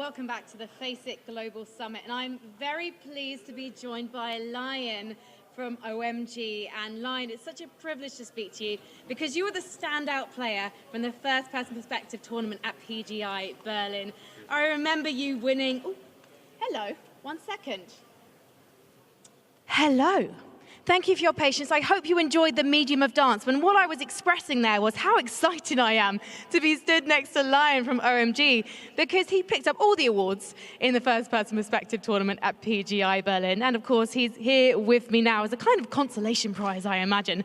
welcome back to the Face It Global Summit. And I'm very pleased to be joined by Lion from OMG. And Lion, it's such a privilege to speak to you because you were the standout player from the first person perspective tournament at PGI Berlin. I remember you winning. Oh, hello, 1 second. Hello. Thank you for your patience. I hope you enjoyed the medium of dance. When what I was expressing there was how excited I am to be stood next to Lion from OMG because he picked up all the awards in the first person perspective tournament at PGI Berlin. And of course, he's here with me now as a kind of consolation prize, I imagine.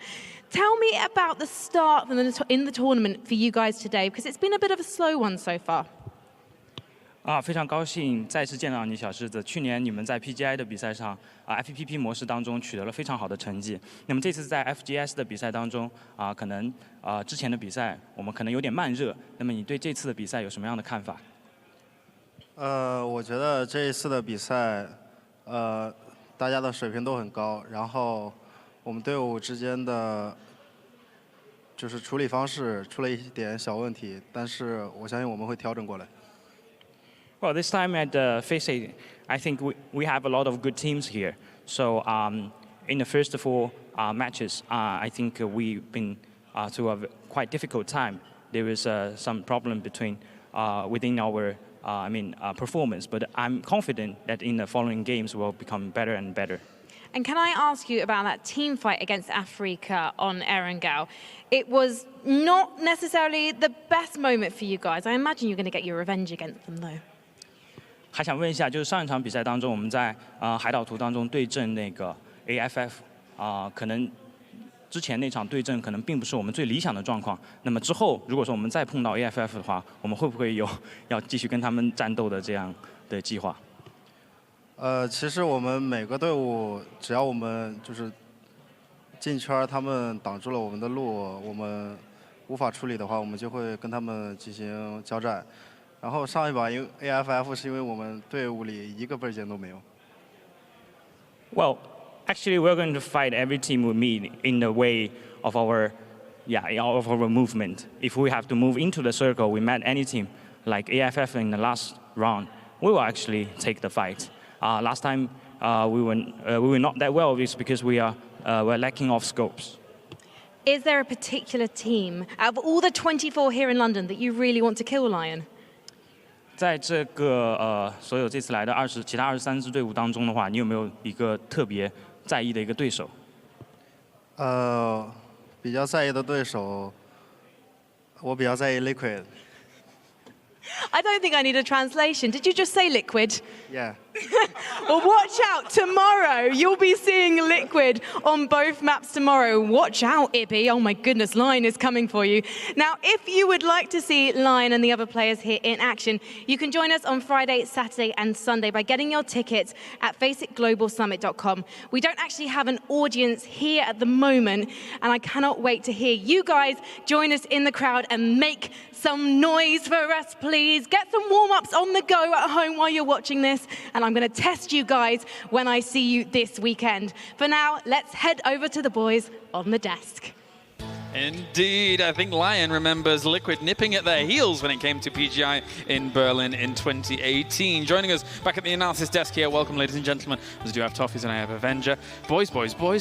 Tell me about the start in the tournament for you guys today, because it's been a bit of a slow one so far. 非常高兴再次见到你，小狮子。去年你们在 PGI 的比赛上，FPP 模式当中取得了非常好的成绩。那么这次在 FGS 的比赛当中，可能之前的比赛我们可能有点慢热。那么你对这次的比赛有什么样的看法？我觉得这一次的比赛，大家的水平都很高，然后我们队伍之间的就是处理方式出了一点小问题，但是我相信我们会调整过来。 Well, this time at Face It, I think we have a lot of good teams here. So in the first 4 matches, I think we've been through a quite difficult time. There is some problem within our performance, but I'm confident that in the following games we'll become better and better. And can I ask you about that team fight against Africa on Erangel? It was not necessarily the best moment for you guys. I imagine you're going to get your revenge against them, though. 还想问一下，就是上一场比赛当中，我们在海岛图当中对阵那个 AFF， 可能之前那场对阵可能并不是我们最理想的状况。那么之后，如果说我们再碰到 AFF 的话，我们会不会有要继续跟他们战斗的这样的计划？其实我们每个队伍，只要我们就是进圈，他们挡住了我们的路，我们无法处理的话，我们就会跟他们进行交战。 然后上一把因为 AFF 是因为我们队伍里一个倍儿剑都没有。Well, actually, we're going to fight every team we meet in the way of our movement. If we have to move into the circle, we met any team like AFF in the last round, we will actually take the fight. Last time we were not that well, it's because we're lacking of scopes. Is there a particular team out of all the 24 here in London that you really want to kill, Lion? 在这个所有这次来的其他23支队伍当中的话，你有没有一个特别在意的一个对手？比较在意的对手，我比较在意 Liquid。 I don't think I need a translation. Did you just say Liquid? Yeah. Well, watch out. Tomorrow, you'll be seeing Liquid on both maps tomorrow. Watch out, Ibby. Oh, my goodness, Lion is coming for you. Now, if you would like to see Lion and the other players here in action, you can join us on Friday, Saturday, and Sunday by getting your tickets at faceitglobalsummit.com. We don't actually have an audience here at the moment, and I cannot wait to hear you guys join us in the crowd and make some noise for us, please. Get some warm-ups on the go at home while you're watching this, and I'm going to test you guys when I see you this weekend. For now, let's head over to the boys on the desk. Indeed, I think Lion remembers Liquid nipping at their heels when it came to PGI in Berlin in 2018. Joining us back at the analysis desk here, welcome ladies and gentlemen, as I do have Toffees and I have Avenger. Boys,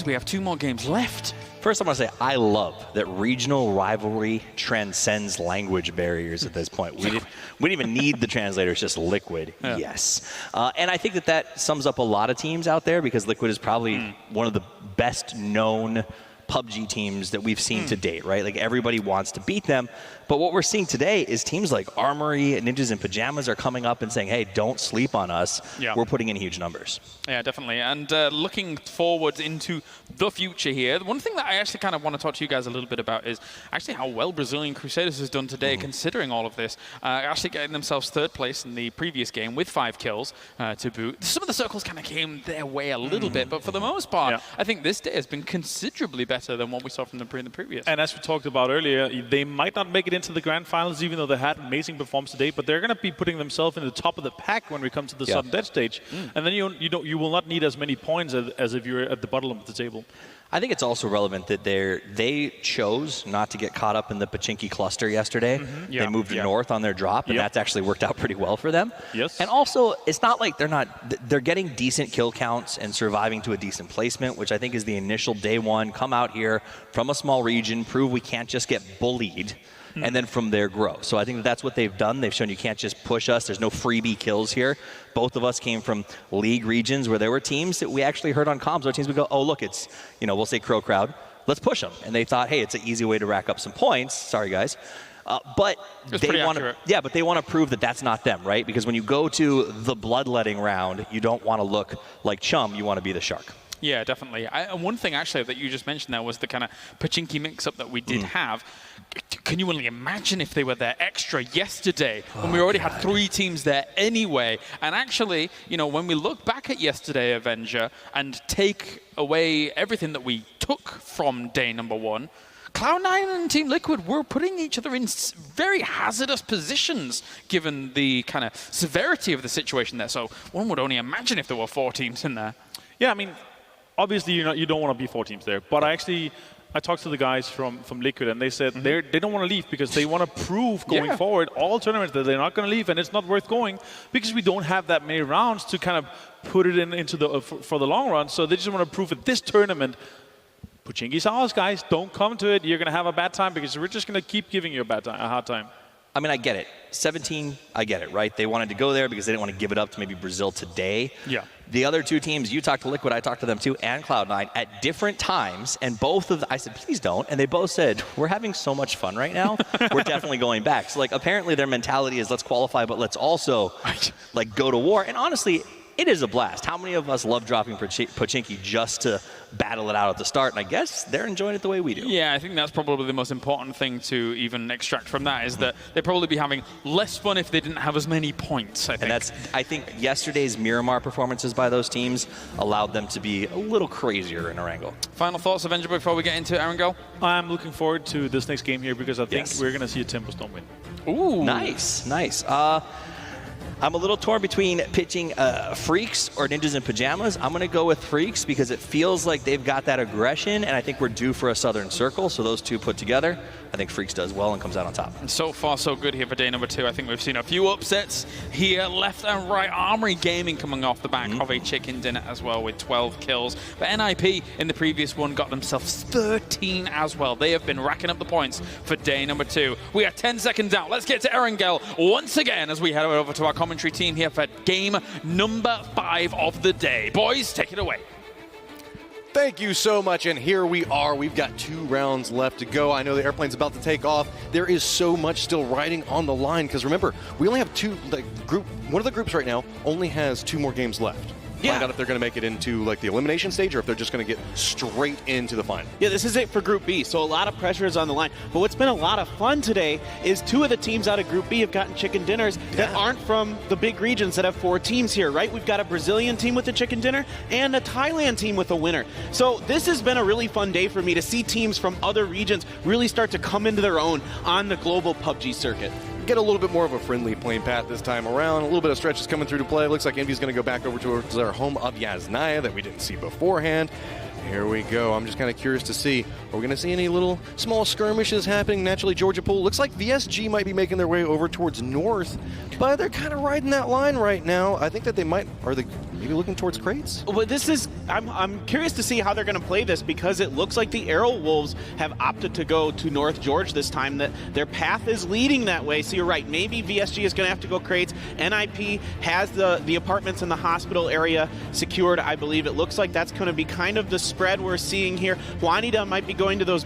we have 2 more games left. First, I want to say I love that regional rivalry transcends language barriers at this point. We didn't even need the translators, just Liquid, yeah. Yes. And I think that sums up a lot of teams out there because Liquid is probably one of the best known PUBG teams that we've seen to date, right? Like everybody wants to beat them. But what we're seeing today is teams like Armory, Ninjas in Pajamas are coming up and saying, hey, don't sleep on us. Yeah. We're putting in huge numbers. Yeah, definitely. And looking forward into the future here, one thing that I actually kind of want to talk to you guys a little bit about is actually how well Brazilian Crusaders has done today, considering all of this. Actually getting themselves 3rd place in the previous game with 5 kills to boot. Some of the circles kind of came their way a little bit, but for the most part, I think this day has been considerably better better than what we saw from the previous. And as we talked about earlier, they might not make it into the grand finals, even though they had amazing performance today. But they're going to be putting themselves in the top of the pack when we come to the sudden death stage. And then you will not need as many points as if you're at the bottom of the table. I think it's also relevant that they chose not to get caught up in the Pachinki cluster yesterday. They moved north on their drop, and that's actually worked out pretty well for them. And also, it's not like they're getting decent kill counts and surviving to a decent placement, which I think is the initial day one. Come out here from a small region, prove we can't just get bullied, and then from there grow. So I think that's what they've done. They've shown you can't just push us. There's no freebie kills here. Both of us came from league regions where there were teams that we actually heard on comms. Our teams would go, oh, look, it's, we'll say Crow Crowd. Let's push them. And they thought, hey, it's an easy way to rack up some points. Sorry, guys. But they want to, but they want to prove that that's not them, right? Because when you go to the bloodletting round, you don't want to look like Chum. You want to be the shark. Yeah, definitely. One thing, actually, that you just mentioned there was the kind of Pachinki mix-up that we did have. Can you only imagine if they were there extra yesterday when we already had 3 teams there anyway? And actually, when we look back at yesterday, Avenger, and take away everything that we took from day number 1, Cloud9 and Team Liquid were putting each other in very hazardous positions given the kind of severity of the situation there. So one would only imagine if there were 4 teams in there. Yeah, I mean, obviously you don't want to be 4 teams there, but I talked to the guys from Liquid, and they said they don't want to leave because they want to prove going forward all tournaments that they're not going to leave, and it's not worth going because we don't have that many rounds to kind of put it into the for the long run. So they just want to prove at this tournament, Pachinki's ours, guys. Don't come to it. You're going to have a bad time because we're just going to keep giving you a hard time. I mean, I get it. 17, I get it, right? They wanted to go there because they didn't want to give it up to maybe Brazil today. Yeah. The other 2 teams, you talked to Liquid, I talked to them too, and Cloud9 at different times, and both of them, I said, please don't, and they both said, we're having so much fun right now, we're definitely going back. So, apparently their mentality is let's qualify, but let's also, go to war. And honestly, it is a blast. How many of us love dropping Pachinki just to battle it out at the start? And I guess they're enjoying it the way we do. Yeah, I think that's probably the most important thing to even extract from that is that they'd probably be having less fun if they didn't have as many points, I think. And I think yesterday's Miramar performances by those teams allowed them to be a little crazier in Erangel. Final thoughts, Avenger, before we get into Erangel? I'm looking forward to this next game here because I think we're going to see a Tempo Storm win. Ooh. Nice, nice. I'm a little torn between pitching Freaks or Ninjas in Pajamas. I'm going to go with Freaks because it feels like they've got that aggression, and I think we're due for a Southern Circle. So those 2 put together, I think Freaks does well and comes out on top. And so far, so good here for day number 2. I think we've seen a few upsets here, left and right. Armory Gaming coming off the back of a chicken dinner as well with 12 kills. But NIP in the previous one got themselves 13 as well. They have been racking up the points for day number 2. We are 10 seconds out. Let's get to Erangel once again as we head over to our commentary team here for game number 5 of the day. Boys, take it away. Thank you so much, and here we are. We've got 2 rounds left to go. I know the airplane's about to take off. There is so much still riding on the line, because remember, we only have 2, one of the groups right now only has 2 more games left. Find out if they're going to make it into the elimination stage or if they're just going to get straight into the final. Yeah, this is it for Group B, so a lot of pressure is on the line. But what's been a lot of fun today is 2 of the teams out of Group B have gotten chicken dinners that aren't from the big regions that have 4 teams here, right? We've got a Brazilian team with a chicken dinner and a Thailand team with a winner. So this has been a really fun day for me to see teams from other regions really start to come into their own on the global PUBG circuit. Get a little bit more of a friendly playing path this time around. A little bit of stretches coming through to play. Looks like Envy's going to go back over towards their home of Yasnaya that we didn't see beforehand. Here we go. I'm just kind of curious to see, are we going to see any little small skirmishes happening? Naturally, Georgia Pool looks like VSG might be making their way over towards north, but they're kind of riding that line right now. I think that they might, are they maybe looking towards crates? Well, this is, I'm curious to see how they're going to play this because it looks like the Arrow Wolves have opted to go to North George this time, that their path is leading that way. So you're right, maybe VSG is going to have to go crates. NIP has the apartments in the hospital area secured, I believe. It looks like that's going to be kind of the spread we're seeing here. Juanita might be going to those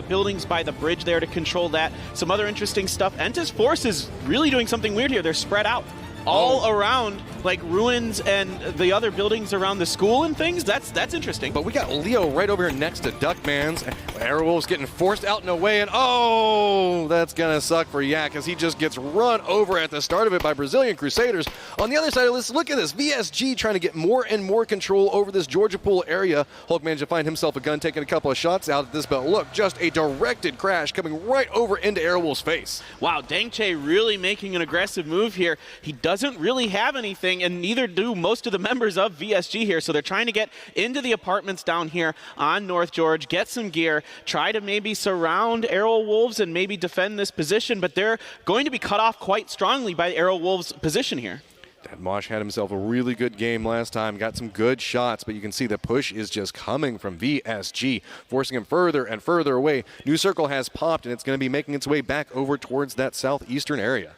buildings by the bridge there to control that. Some other interesting stuff. Entis Force is really doing something weird here. They're spread out. all around, like ruins and the other buildings around the school and things. That's interesting. But we got Leo right over here next to Duckman's. Airwolves getting forced out and away, and oh, that's gonna suck for Yak as he just gets run over at the start of it by Brazilian Crusaders. On the other side of this, look at this. VSG trying to get more and more control over this Georgia Pool area. Hulk managed to find himself a gun, taking a couple of shots out at this, but look, just a directed crash coming right over into Airwolf's face. Wow, Dangche really making an aggressive move here. He doesn't really have anything, and neither do most of the members of VSG here, so they're trying to get into the apartments down here on North George, get some gear, try to maybe surround Airwolves and maybe defend this position, but they're going to be cut off quite strongly by Airwolves' position here. Dad Mosh had himself a really good game last time, got some good shots, but you can see the push is just coming from VSG, forcing him further and further away. New circle has popped, and it's going to be making its way back over towards that southeastern area.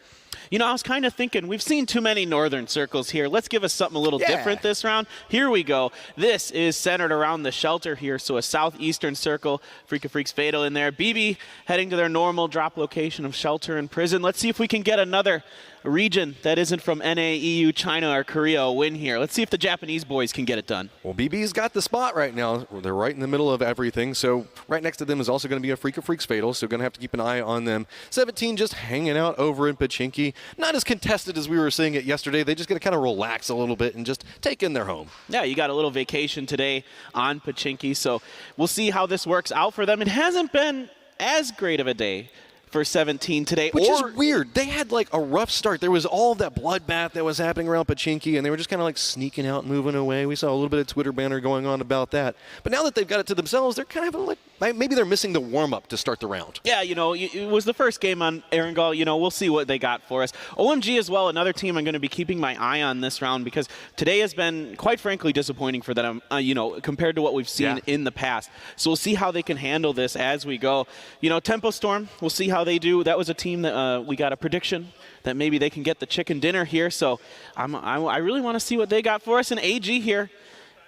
You know, I was kind of thinking, we've seen too many northern circles here. Let's give us something a little different this round. Here we go. This is centered around the shelter here, so a southeastern circle. Freak of Freaks Fatal in there. BB heading to their normal drop location of shelter and prison. Let's see if we can get another region that isn't from NA, EU, China, or Korea a win here. Let's see if the Japanese boys can get it done. Well, BB's got the spot right now. They're right in the middle of everything, so right next to them is also going to be a Freak of Freaks Fatal, so going to have to keep an eye on them. 17 just hanging out over in Pachinki. Not as contested as we were seeing it yesterday. They just got to kind of relax a little bit and just take in their home. Yeah, you got a little vacation today on Pachinki, so we'll see how this works out for them. It hasn't been as great of a day for 17 today. Which is weird. They had like a rough start. There was all of that bloodbath that was happening around Pachinki, and they were just kind of like sneaking out and moving away. We saw a little bit of Twitter banner going on about that. But now that they've got it to themselves, they're kind of like, maybe they're missing the warm-up to start the round. Yeah, you know, it was the first game on Erangel. You know, we'll see what they got for us. OMG as well, another team I'm going to be keeping my eye on this round because today has been, quite frankly, disappointing for them, you know, compared to what we've seen in the past. So we'll see how they can handle this as we go. You know, Tempo Storm, we'll see how they do. That was a team that we got a prediction that maybe they can get the chicken dinner here. So I really want to see what they got for us. And AG here,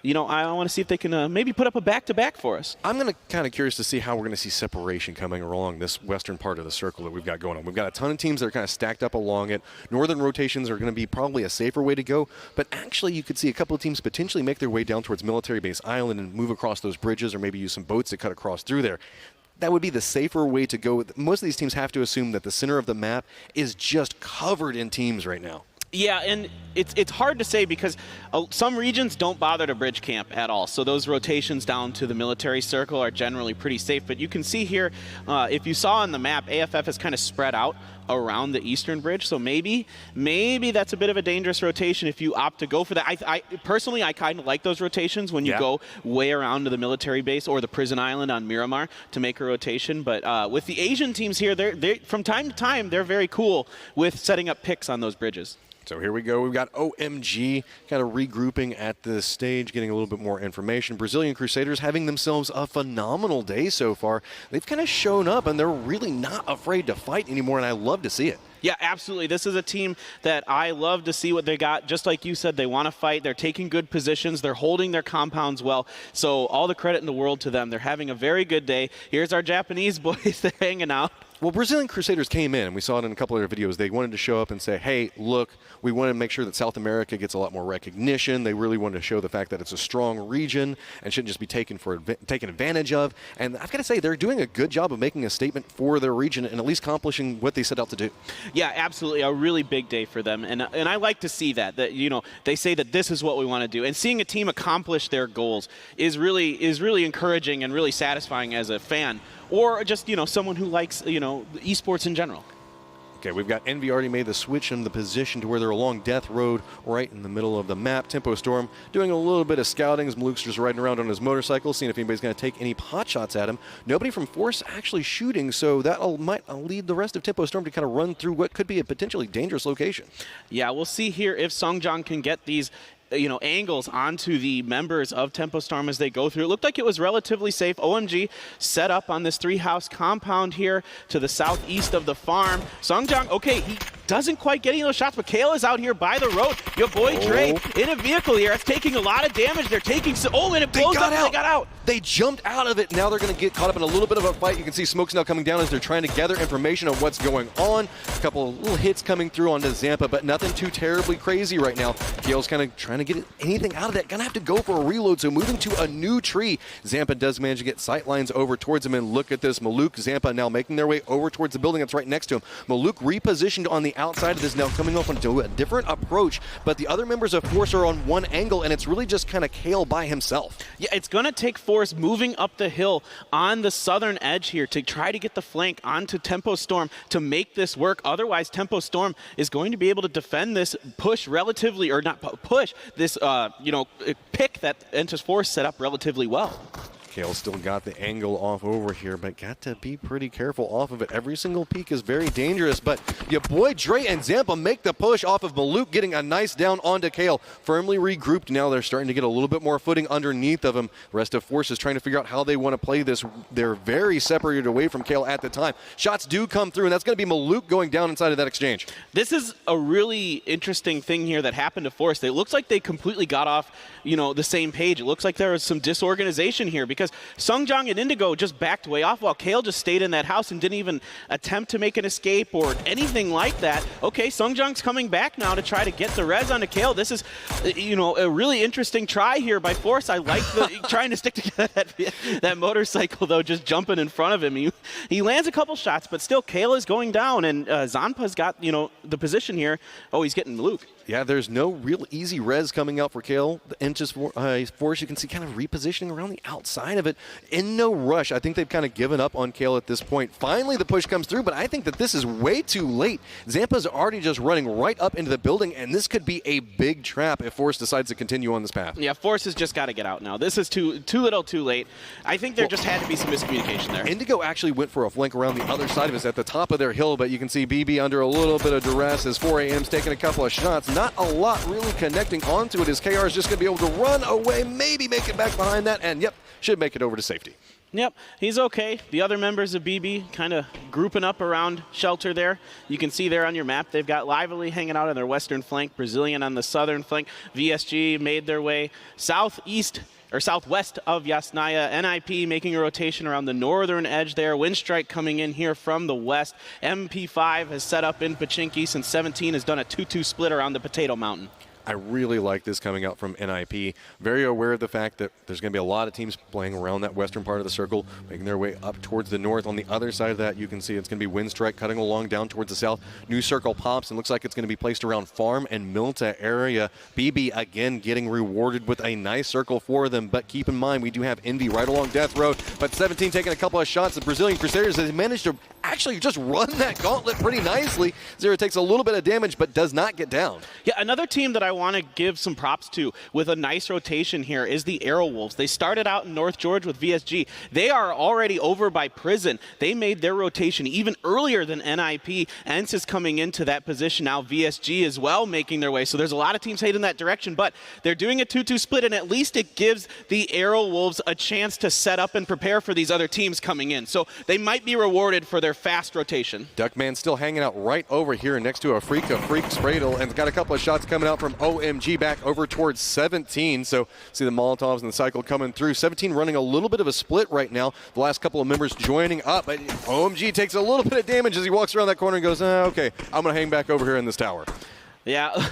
you know, I want to see if they can maybe put up a back-to-back for us. I'm going to kind of curious to see how we're going to see separation coming along this western part of the circle that we've got going on. We've got a ton of teams that are kind of stacked up along it. Northern rotations are going to be probably a safer way to go, but actually you could see a couple of teams potentially make their way down towards Military Base Island and move across those bridges or maybe use some boats to cut across through there. That would be the safer way to go. Most of these teams have to assume that the center of the map is just covered in teams right now. Yeah, and it's hard to say because some regions don't bother to bridge camp at all. So those rotations down to the military circle are generally pretty safe. But you can see here, if you saw on the map, AFF is kind of spread out around the eastern bridge. So maybe that's a bit of a dangerous rotation if you opt to go for that. Personally, I kind of like those rotations when you go way around to the military base or the prison island on Miramar to make a rotation. But with the Asian teams here, they from time to time, they're very cool with setting up picks on those bridges. So here we go. We've got OMG kind of regrouping at this stage, getting a little bit more information. Brazilian Crusaders having themselves a phenomenal day so far. They've kind of shown up, and they're really not afraid to fight anymore, and I love to see it. Yeah, absolutely. This is a team that I love to see what they got. Just like you said, they want to fight. They're taking good positions. They're holding their compounds well. So all the credit in the world to them. They're having a very good day. Here's our Japanese boys. They're hanging out. Well, Brazilian Crusaders came in, and we saw it in a couple of their videos. They wanted to show up and say, hey, look, we want to make sure that South America gets a lot more recognition. They really wanted to show the fact that it's a strong region and shouldn't just be taken advantage of. And I've got to say, they're doing a good job of making a statement for their region and at least accomplishing what they set out to do. Yeah, absolutely. A really big day for them. And I like to see that, you know, they say that this is what we want to do. And seeing a team accomplish their goals is really encouraging and really satisfying as a fan. Or just, you know, someone who likes, you know, esports in general. Okay, we've got Envy already made the switch in the position to where they're along Death Road right in the middle of the map. Tempo Storm doing a little bit of scouting as Maluke's just riding around on his motorcycle, seeing if anybody's going to take any pot shots at him. Nobody from Force actually shooting, so that might lead the rest of Tempo Storm to kind of run through what could be a potentially dangerous location. Yeah, we'll see here if Songjong can get these angles onto the members of Tempo Storm as they go through. It looked like it was relatively safe. OMG set up on this 3-house compound here to the southeast of the farm. Songjong, okay, doesn't quite get any of those shots, but Kale is out here by the road. Your boy Dre in a vehicle here. It's taking a lot of damage. They're taking some, and it blows up and they got out. They jumped out of it. Now they're going to get caught up in a little bit of a fight. You can see smoke's now coming down as they're trying to gather information on what's going on. A couple of little hits coming through onto Zampa, but nothing too terribly crazy right now. Kale's kind of trying to get anything out of that. Going to have to go for a reload, so moving to a new tree. Zampa does manage to get sight lines over towards him, and look at this. Maluk, Zampa now making their way over towards the building that's right next to him. Maluk repositioned on the outside of this, now coming off into a different approach, but the other members of Force are on one angle, and it's really just kind of Kale by himself. Yeah, it's going to take Force moving up the hill on the southern edge here to try to get the flank onto Tempo Storm to make this work. Otherwise, Tempo Storm is going to be able to defend this push relatively, or not push, this pick that Entus Force set up relatively well. Kale still got the angle off over here, but got to be pretty careful off of it. Every single peek is very dangerous, but your boy Dre and Zampa make the push off of Maluk, getting a nice down onto Kale. Firmly regrouped now. They're starting to get a little bit more footing underneath of him. The rest of Force is trying to figure out how they want to play this. They're very separated away from Kale at the time. Shots do come through, and that's going to be Maluk going down inside of that exchange. This is a really interesting thing here that happened to Force. It looks like they completely got off, the same page. It looks like there was some disorganization here because Sungjong and Indigo just backed way off while Kale just stayed in that house and didn't even attempt to make an escape or anything like that. Okay, Sungjong's coming back now to try to get the res onto Kale. This is, a really interesting try here by Force. I like trying to stick together that motorcycle, though, just jumping in front of him. He lands a couple shots, but still Kale is going down, and Zanpa's got, the position here. Oh, he's getting Luke. Yeah, there's no real easy res coming out for Kale. The Entus Force, you can see kind of repositioning around the outside of it. In no rush. I think they've kind of given up on Kale at this point. Finally, the push comes through, but I think that this is way too late. Zampa's already just running right up into the building, and this could be a big trap if Force decides to continue on this path. Yeah, Force has just got to get out now. This is too little too late. I think there just had to be some miscommunication there. Indigo actually went for a flank around the other side of us at the top of their hill, but you can see BB under a little bit of duress as 4AM's taking a couple of shots. Not a lot really connecting onto it, as KR is just going to be able to run away, maybe make it back behind that, and yep, should make it over to safety. Yep, he's okay. The other members of BB kind of grouping up around shelter there. You can see there on your map, they've got Lively hanging out on their western flank, Brazilian on the southern flank. VSG made their way southwest of Yasnaya. NIP making a rotation around the northern edge there. Windstrike coming in here from the west. MP5 has set up in Pachinki since 17 has done a 2-2 split around the Potato Mountain. I really like this coming out from NIP. Very aware of the fact that there's going to be a lot of teams playing around that western part of the circle, making their way up towards the north. On the other side of that, you can see it's going to be Windstrike cutting along down towards the south. New circle pops and looks like it's going to be placed around Farm and Milta area. BB again getting rewarded with a nice circle for them, but keep in mind we do have Envy right along Death Road, but 17 taking a couple of shots. The Brazilian Crusaders has managed to actually just run that gauntlet pretty nicely. Zero takes a little bit of damage, but does not get down. Yeah, another team that I want to give some props to with a nice rotation here is the Arrow Wolves. They started out in North George with VSG. They are already over by Prison. They made their rotation even earlier than NIP. ENCE is coming into that position now. VSG as well making their way. So there's a lot of teams heading in that direction, but they're doing a 2-2 split, and at least it gives the Arrow Wolves a chance to set up and prepare for these other teams coming in. So they might be rewarded for their fast rotation. Duckman still hanging out right over here next to a Freak Spradle, and got a couple of shots coming out from OMG back over towards 17. So see the Molotovs and the cycle coming through. 17 running a little bit of a split right now. The last couple of members joining up. But OMG takes a little bit of damage as he walks around that corner and goes, okay, I'm going to hang back over here in this tower. Yeah,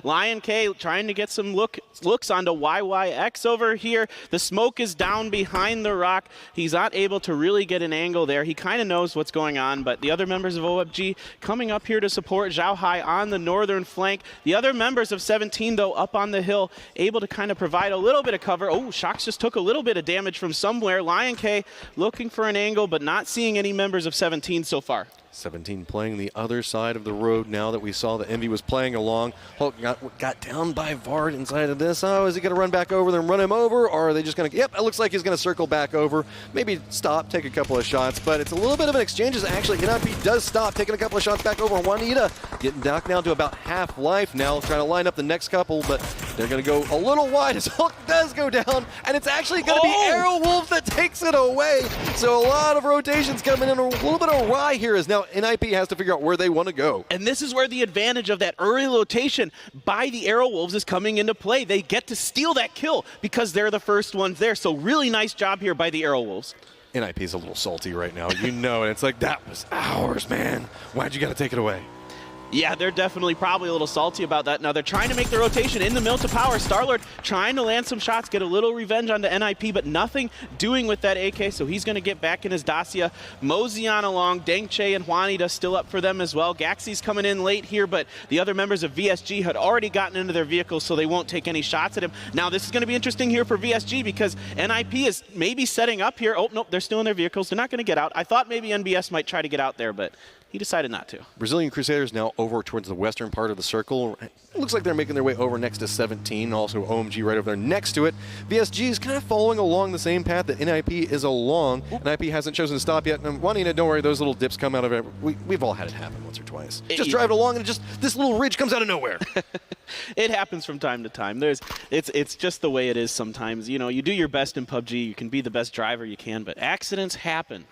Lion K trying to get some looks onto YYX over here. The smoke is down behind the rock. He's not able to really get an angle there. He kind of knows what's going on, but the other members of OFG coming up here to support Zhao Hai on the northern flank. The other members of 17, though, up on the hill, able to kind of provide a little bit of cover. Oh, Shox just took a little bit of damage from somewhere. Lion K looking for an angle, but not seeing any members of 17 so far. 17 playing the other side of the road now that we saw that Envy was playing along. Hulk got down by Vard inside of this. Oh, is he going to run back over there and run him over? Or are they just going to, yep, it looks like he's going to circle back over. Maybe stop, take a couple of shots. But it's a little bit of an exchange as actually NIP does stop, taking a couple of shots back over. Juanita getting knocked down to about half life now, trying to line up the next couple. But They're going to go a little wide as Hulk does go down, and it's actually going to be Arrow Wolves that takes it away. So a lot of rotations coming in, a little bit awry here as now NIP has to figure out where they want to go. And this is where the advantage of that early rotation by the Arrow Wolves is coming into play. They get to steal that kill because they're the first ones there. So really nice job here by the Arrow Wolves. NIP is a little salty right now, you know, and it's like, that was ours, man. Why'd you got to take it away? Yeah, they're definitely probably a little salty about that. Now they're trying to make the rotation in the mill to power. Star-Lord trying to land some shots, get a little revenge onto NIP, but nothing doing with that AK, so he's going to get back in his Dacia. Mosey on along, Dengche and Juanita still up for them as well. Gaxie's coming in late here, but the other members of VSG had already gotten into their vehicles, so they won't take any shots at him. Now this is going to be interesting here for VSG because NIP is maybe setting up here. Oh, nope, they're still in their vehicles. They're not going to get out. I thought maybe NBS might try to get out there, but he decided not to. Brazilian Crusaders now over towards the western part of the circle. It looks like they're making their way over next to 17. Also OMG right over there next to it. VSG is kind of following along the same path that NIP is along. NIP hasn't chosen to stop yet. And Juanita, don't worry, those little dips come out of it. We've all had it happen once or twice. Just drive along and just this little ridge comes out of nowhere. It happens from time to time. It's just the way it is sometimes. You know, you do your best in PUBG. You can be the best driver you can, but accidents happen.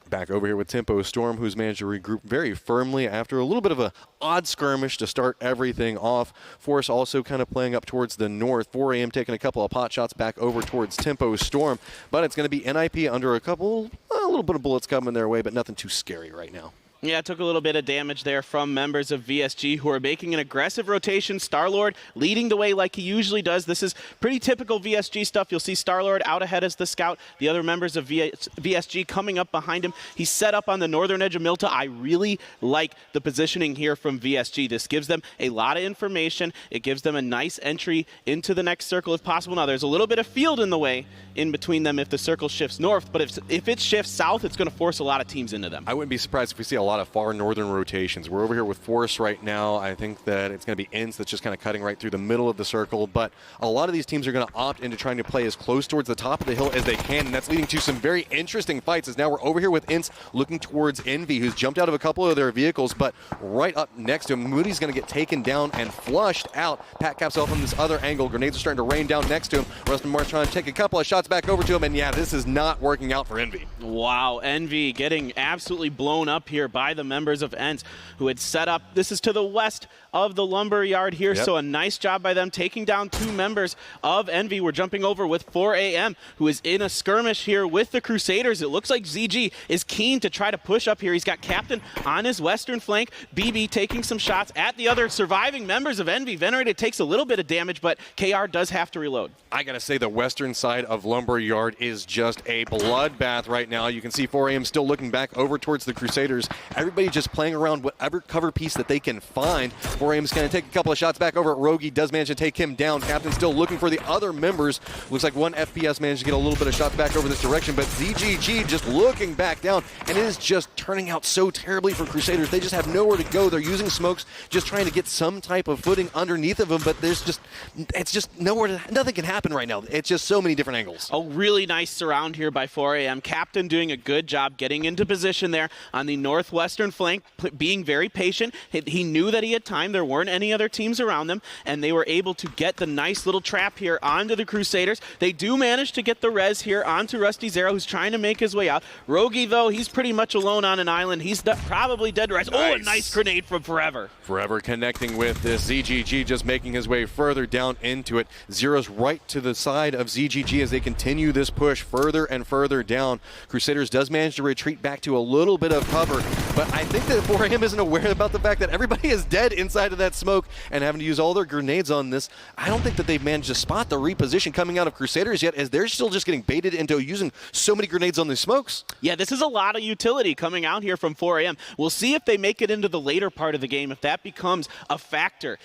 Back over here with Tempo Storm, who's managed to regroup very firmly after a little bit of an odd skirmish to start everything off. Force also kind of playing up towards the north. 4 AM taking a couple of pot shots back over towards Tempo Storm, but it's going to be NIP under a little bit of bullets coming their way, but nothing too scary right now. Yeah, it took a little bit of damage there from members of VSG who are making an aggressive rotation. Star-Lord leading the way like he usually does. This is pretty typical VSG stuff. You'll see Star-Lord out ahead as the scout. The other members of VSG coming up behind him. He's set up on the northern edge of Milta. I really like the positioning here from VSG. This gives them a lot of information. It gives them a nice entry into the next circle if possible. Now, there's a little bit of field in the way in between them if the circle shifts north, but if it shifts south, it's going to force a lot of teams into them. I wouldn't be surprised if we see a lot of far northern rotations. We're over here with Force right now. I think that it's going to be Ince that's just kind of cutting right through the middle of the circle, but a lot of these teams are going to opt into trying to play as close towards the top of the hill as they can, and that's leading to some very interesting fights as now we're over here with Ince looking towards Envy, who's jumped out of a couple of their vehicles, but right up next to him, Moody's going to get taken down and flushed out. Pat Capsel from this other angle. Grenades are starting to rain down next to him. Rustin Marsh trying to take a couple of shots back over to him, and yeah, this is not working out for Envy. Wow, Envy getting absolutely blown up here by the members of Ents who had set up. This is to the west of the lumber yard here, so a nice job by them taking down 2 members of Envy. We're jumping over with 4 AM, who is in a skirmish here with the Crusaders. It looks like ZG is keen to try to push up here. He's got Captain on his western flank. BB taking some shots at the other surviving members of Envy. Venerated takes a little bit of damage, but KR does have to reload. I gotta say the western side of lumber yard is just a bloodbath right now. You can see 4 AM still looking back over towards the Crusaders. Everybody just playing around whatever cover piece that they can find. 4 AM is going to take a couple of shots back over at Rogi. Does manage to take him down. Captain still looking for the other members. Looks like one FPS managed to get a little bit of shots back over this direction, but ZGG just looking back down, and it is just turning out so terribly for Crusaders. They just have nowhere to go. They're using smokes, just trying to get some type of footing underneath of them, but it's just nowhere to, nothing can happen right now. It's just so many different angles. A really nice surround here by 4 AM. Captain doing a good job getting into position there on the northwestern flank, being very patient. He knew that he had time. There weren't any other teams around them, and they were able to get the nice little trap here onto the Crusaders. They do manage to get the res here onto Rusty Zero, who's trying to make his way out. Rogi, though, he's pretty much alone on an island. He's probably dead to res. Nice. Oh, a nice grenade from Forever. Forever connecting with this. ZGG just making his way further down into it. Zero's right to the side of ZGG as they continue this push further and further down. Crusaders does manage to retreat back to a little bit of cover, but I think that 4 AM isn't aware about the fact that everybody is dead inside of that smoke and having to use all their grenades on this. I don't think that they've managed to spot the reposition coming out of Crusaders yet, as they're still just getting baited into using so many grenades on these smokes. Yeah, this is a lot of utility coming out here from 4 AM. We'll see if they make it into the later part of the game, if that becomes a factor.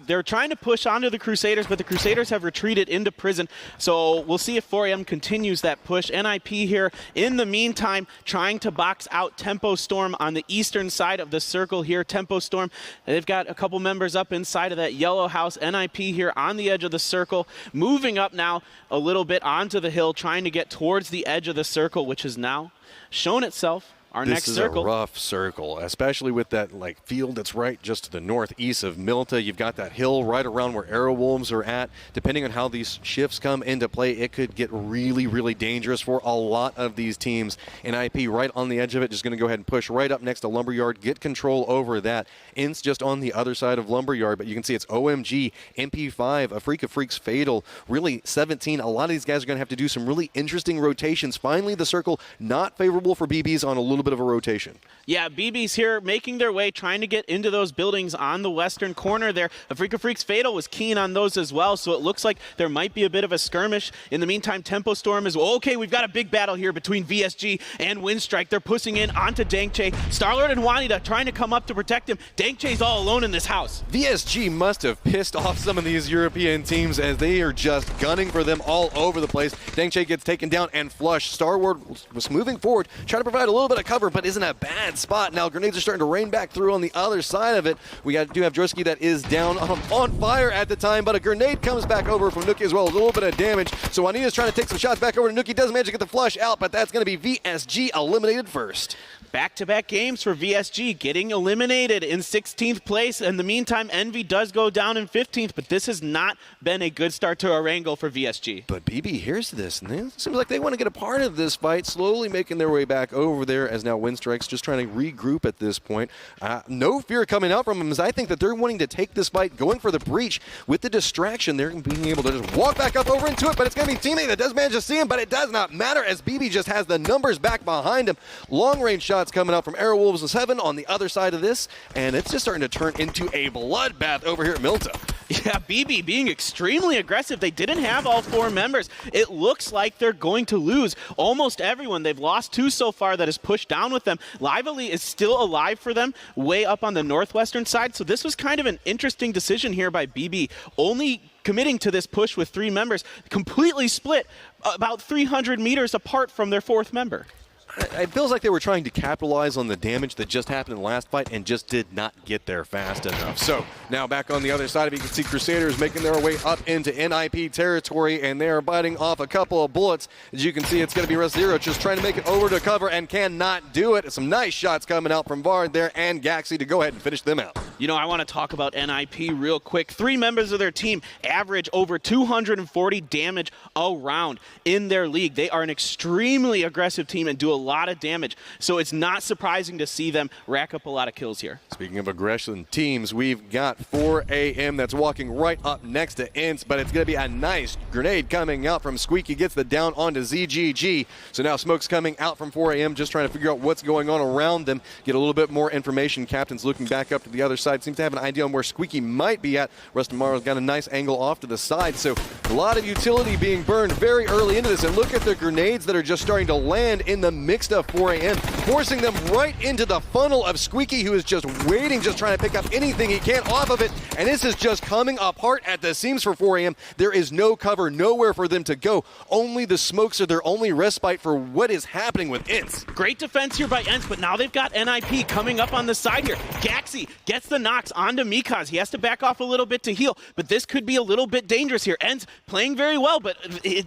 They're trying to push onto the Crusaders, but the Crusaders have retreated into prison, so we'll see if 4 AM continues that push. NIP here, in the meantime, trying to box out Tempo Storm on the eastern side of the circle here. Tempo Storm, they've got a couple members up inside of that yellow house. NIP here on the edge of the circle, moving up now a little bit onto the hill, trying to get towards the edge of the circle, which has now shown itself our next circle. This is a rough circle, especially with that field that's right just to the northeast of Milta. You've got that hill right around where Arrow Wolves are at. Depending on how these shifts come into play, it could get really, really dangerous for a lot of these teams. And IP right on the edge of it, just going to go ahead and push right up next to Lumberyard, get control over that. Ince just on the other side of Lumberyard, but you can see it's OMG, MP5, a Freak of Freaks, Fatal, really 17. A lot of these guys are going to have to do some really interesting rotations. Finally, the circle not favorable for BBs on a little bit of a rotation. Yeah, BBs here making their way, trying to get into those buildings on the western corner there. A Freak of Freaks Fatal was keen on those as well, so it looks like there might be a bit of a skirmish. In the meantime, Tempo Storm is, okay, we've got a big battle here between VSG and Windstrike. They're pushing in onto Dangche. Starlord and Juanita trying to come up to protect him. Dangche's all alone in this house. VSG must have pissed off some of these European teams as they are just gunning for them all over the place. Dangche gets taken down and flushed. Starlord was moving forward, trying to provide a little bit of cover, but isn't a bad spot. Now grenades are starting to rain back through on the other side of it. We do have Drosky that is down on fire at the time, but a grenade comes back over from Nookie as well. A little bit of damage. So Juanita's trying to take some shots back over to Nookie. Does manage to get the flush out, but that's going to be VSG eliminated first. Back-to-back games for VSG, getting eliminated in 16th place. In the meantime, Envy does go down in 15th, but this has not been a good start to Erangel for VSG. But BB hears this, and it seems like they want to get a part of this fight, slowly making their way back over there as now Windstrike's just trying to regroup at this point. No fear coming out from them, as I think that they're wanting to take this fight, going for the breach. With the distraction, they're being able to just walk back up over into it, but it's going to be teammate that does manage to see him, but it does not matter as BB just has the numbers back behind him. Long-range shots coming out from Arrow Wolves and 7 on the other side of this, and it's just starting to turn into a bloodbath over here at Milta. Yeah, BB being extremely aggressive. They didn't have all 4 members. It looks like they're going to lose almost everyone. They've lost 2 so far that has pushed down with them. Lively is still alive for them, way up on the northwestern side, so this was kind of an interesting decision here by BB, only committing to this push with 3 members, completely split about 300 meters apart from their 4th member. It feels like they were trying to capitalize on the damage that just happened in the last fight and just did not get there fast enough. So now back on the other side of it, you can see Crusaders making their way up into NIP territory, and they are biting off a couple of bullets. As you can see, it's going to be Zero just trying to make it over to cover and cannot do it. Some nice shots coming out from Vard there and Gaxi to go ahead and finish them out. You know, I want to talk about NIP real quick. 3 members of their team average over 240 damage around in their league. They are an extremely aggressive team and do a lot of damage, so it's not surprising to see them rack up a lot of kills here. Speaking of aggression teams, we've got 4AM that's walking right up next to Ince, but it's going to be a nice grenade coming out from Squeaky, gets the down onto ZGG. So now Smoke's coming out from 4AM, just trying to figure out what's going on around them, get a little bit more information. Captain's looking back up to the other side, seems to have an idea on where Squeaky might be at. Rustamara's got a nice angle off to the side, so a lot of utility being burned very early into this, and look at the grenades that are just starting to land in the mixed up 4AM, forcing them right into the funnel of Squeaky, who is just waiting, just trying to pick up anything he can off of it, and this is just coming apart at the seams for 4AM. There is no cover, nowhere for them to go. Only the smokes are their only respite for what is happening with Ince. Great defense here by Ince, but now they've got NIP coming up on the side here. Gaxi gets the knocks onto Mikaz. He has to back off a little bit to heal, but this could be a little bit dangerous here. Ince playing very well, but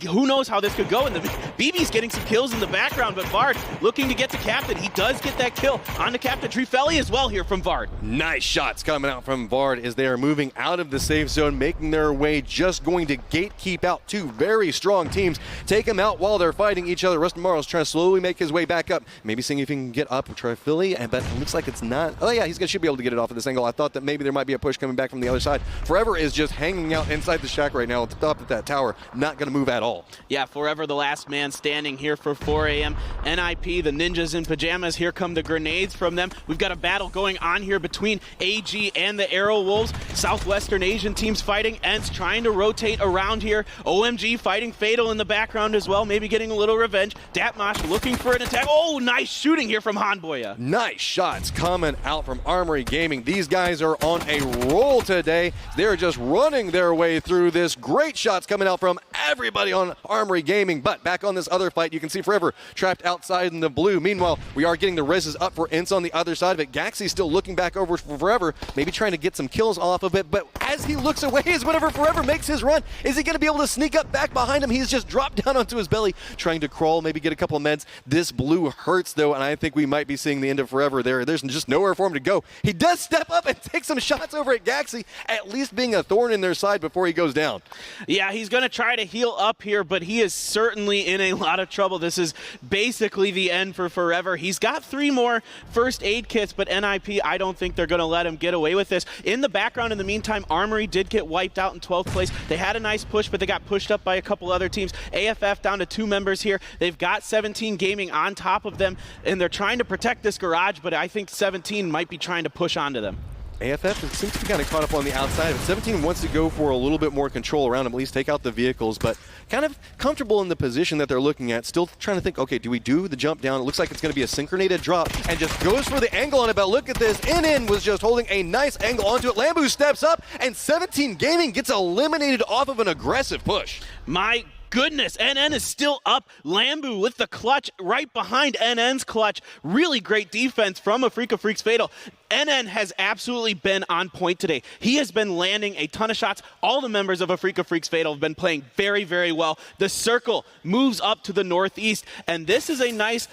who knows how this could go. And the BB's getting some kills in the background, but Vard looking to get to Captain. He does get that kill on the Captain. Trifelli as well here from Vard. Nice shots coming out from Vard as they are moving out of the safe zone, making their way, just going to gatekeep out 2 very strong teams. Take them out while they're fighting each other. Rustamara's trying to slowly make his way back up, maybe seeing if he can get up with Trifelli, but it looks like it's not. Oh yeah, should be able to get it off of this angle. I thought that maybe there might be a push coming back from the other side. Forever is just hanging out inside the shack right now at the top of that tower, not going to move at all. Yeah, Forever the last man standing here for 4AM. NIP, the ninjas in pajamas. Here come the grenades from them. We've got a battle going on here between AG and the Arrow Wolves. Southwestern Asian teams fighting. Ents trying to rotate around here. OMG fighting Fatal in the background as well, maybe getting a little revenge. Datmash looking for an attack. Oh, nice shooting here from Hanboya. Nice shots coming out from Armory Gaming. These guys are on a roll today. They're just running their way through this. Great shots coming out from everybody on Armory Gaming. But back on this other fight, you can see Forever trapped outside in the blue. Meanwhile, we are getting the reses up for Ince on the other side of it. Gaxi still looking back over for Forever, maybe trying to get some kills off of it. But as he looks away is whenever Forever makes his run. Is he going to be able to sneak up back behind him? He's just dropped down onto his belly, trying to crawl, maybe get a couple of meds. This blue hurts, though, and I think we might be seeing the end of Forever there. There's just nowhere for him to go. He does step up and take some shots over at Gaxi, at least being a thorn in their side before he goes down. Yeah, he's going to try to heal up here, but he is certainly in a lot of trouble. This is basically the end for Forever. He's got 3 more first aid kits, but NIP, I don't think they're going to let him get away with this. In the background, in the meantime, Armory did get wiped out in 12th place. They had a nice push, but they got pushed up by a couple other teams. AFF down to 2 members here. They've got 17 Gaming on top of them, and they're trying to protect this garage, but I think 17 might be trying to push onto them. AFF seems to be kind of caught up on the outside. 17 wants to go for a little bit more control around him, at least take out the vehicles, but kind of comfortable in the position that they're looking at. Still trying to think, okay, do we do the jump down? It looks like it's going to be a synchronated drop and just goes for the angle on it. But look at this. NN was just holding a nice angle onto it. Lambu steps up, and 17 Gaming gets eliminated off of an aggressive push. My goodness, NN is still up. Lambu with the clutch right behind NN's clutch. Really great defense from Afrika Freaks Fatal. NN has absolutely been on point today. He has been landing a ton of shots. All the members of Afrika Freaks Fatal have been playing very, very well. The circle moves up to the northeast, and this is a nice